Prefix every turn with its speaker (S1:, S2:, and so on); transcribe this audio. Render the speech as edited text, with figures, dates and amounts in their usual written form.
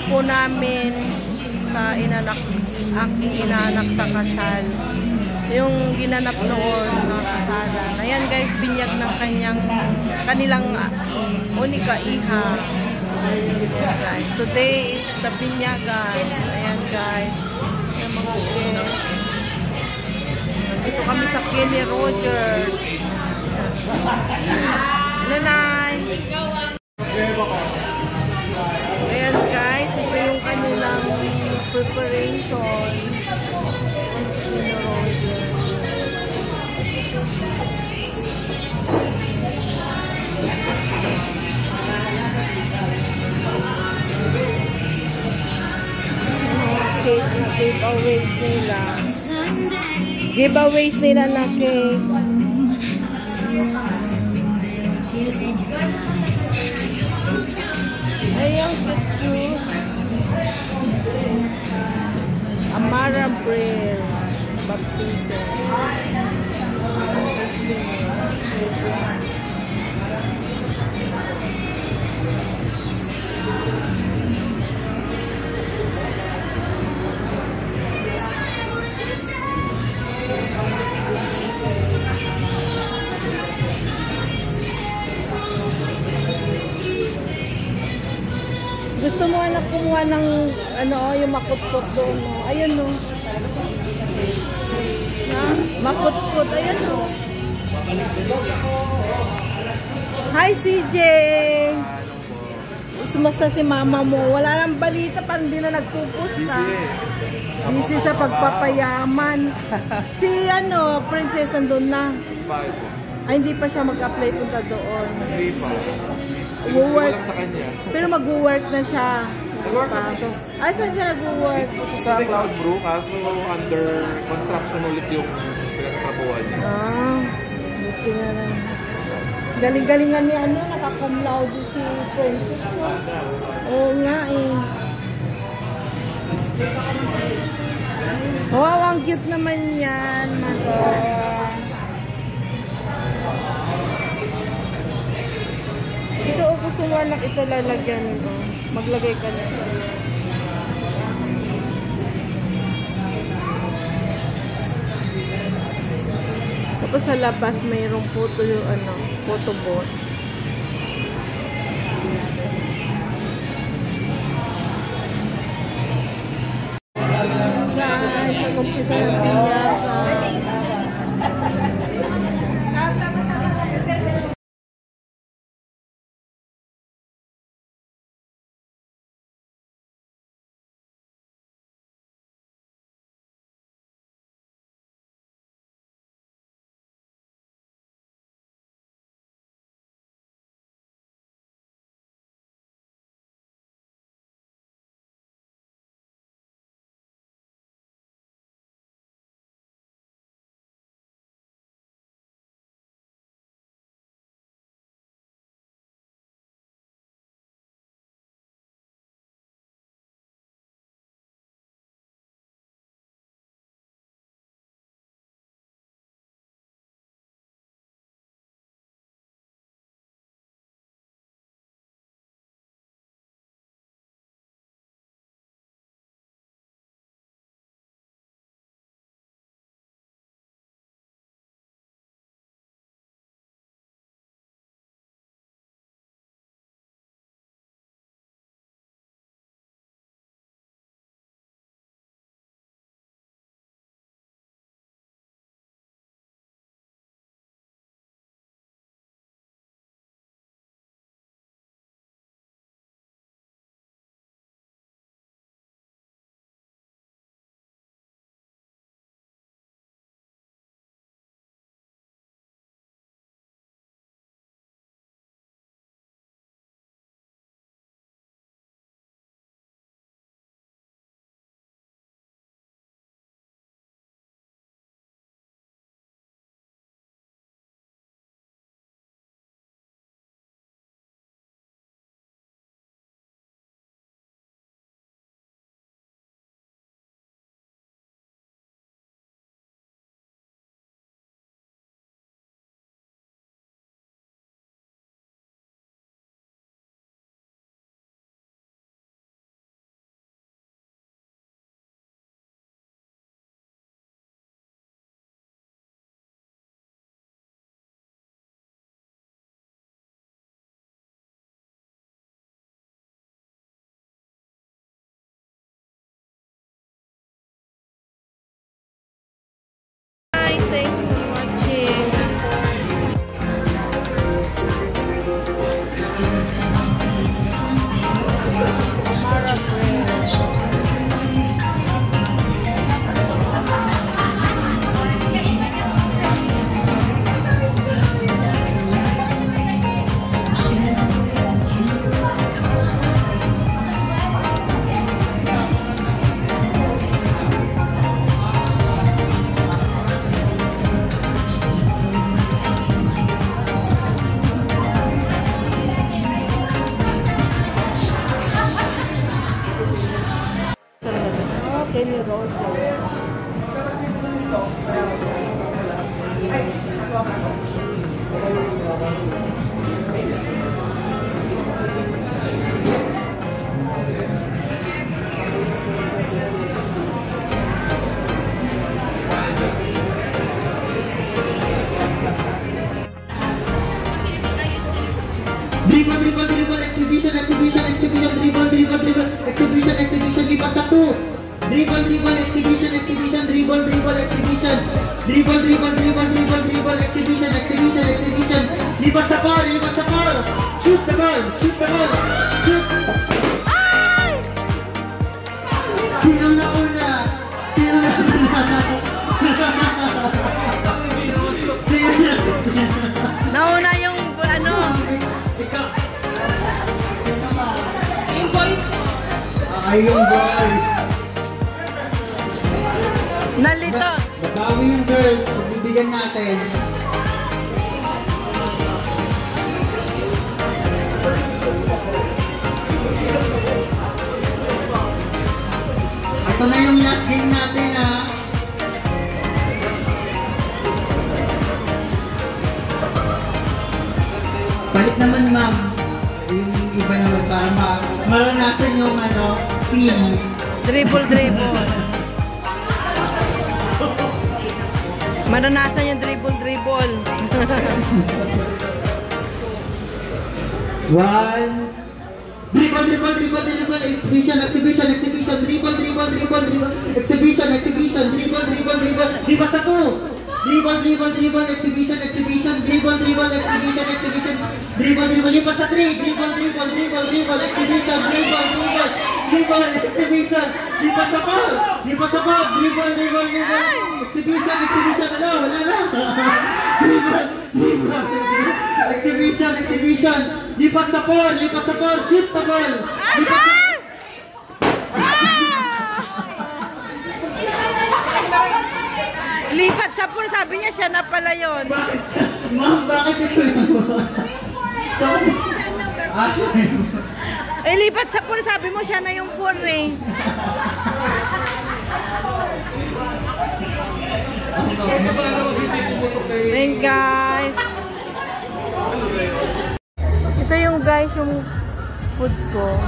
S1: po namin sa aking inanak sa kasal. Yung ginanap noon na kasalan. Ayan guys, binyag ng kanilang unika iha. Guys, today is the binyagan. Ayan guys. Ayan mga guys. Nandito kami sa Kenny Rogers. Nanay. Ayan guys, ito yung kanilang preparation. Kenny Rogers. Giveaways nila. Giveaways nila na cake. Ayan, cute. Amara Braille. Baptism. Gusto mo anak kumuha ng yung makut-kut doon, no? Ayun, no? Ha? Makut-kut, ayun, no? Hi, CJ! Sumusta si mama mo? Wala nang balita, parang hindi na nagpupusta. Busy sa pagpapayaman. Si, princess nandun na. Ay, hindi pa siya mag-apply punta doon.
S2: Hindi pa.
S1: Mag-work
S2: sa kanya.
S1: Pero mag-work na siya.
S2: Nag-work na siya.
S1: Ay, saan siya nag-work?
S2: Sa Cloud Brew, kaso under construction ulit yung pinagtrabuhan niya.
S1: Buti na lang. Galing-galingan ni naka-cum laude si Princess, no? Oo nga eh. Wow, ang cute naman yan. Ito, gusto mo anak, ito lalagyan mo. Maglagay ka na. Tapos sa labas, mayroong photo yung photo booth. Guys, nag-umpisa na pinyasa.
S3: Dribble, dribble, dribble, exhibition, exhibition, exhibition, dribble, dribble, dribble, exhibition, exhibition, lipat sa 2. Dribble, dribble, exhibition, exhibition, dribble, dribble, exhibition, dribble, dribble, dribble, dribble, dribble, exhibition, exhibition, exhibition, lipat sa 4, lipat sa 4. Shoot the ball, shoot the ball, shoot. Sino na una? Sino na una? Sino na una?
S1: Nauna yung ano.
S3: Yung boys mo. Ay, yung boys.
S1: Nalito.
S3: Babawi yung girls. Pagbibigyan natin. Ito na yung last game natin, ha. Balik naman, ma'am. Yung iba naman para maranasan yung feel.
S1: Dribble, dribble. Maranasan yung dribble, dribble.
S3: One. Dribble, dribble, dribble, dribble, exhibition, exhibition, exhibition, dribble, dribble, dribble, dribble, exhibition, exhibition, dribble, dribble, dribble, lipat sa 2. Dribble, dribble, dribble, exhibition, exhibition, dribble, dribble, exhibition, exhibition, dribble, dribble, lipat sa 3. Dribble, dribble, dribble, dribble, exhibition, dribble, dribble, dribble, exhibition, lipat sa 4. Lipat sa 4. Dribble, dribble, dribble, exhibition, exhibition, wala na. Dribble, dribble, exhibition, exhibition, lipat sa 4. Lipat sa 4. Shoot the ball. Lipat sa
S1: Lipat sa pool, sabi niya siya na pala yun.
S3: Bakit siya? Ma'am, bakit ito yun?
S1: Eh, lipat sa pool, sabi mo siya na yung 4 eh. Hey guys. Ito yung guys, yung food ko.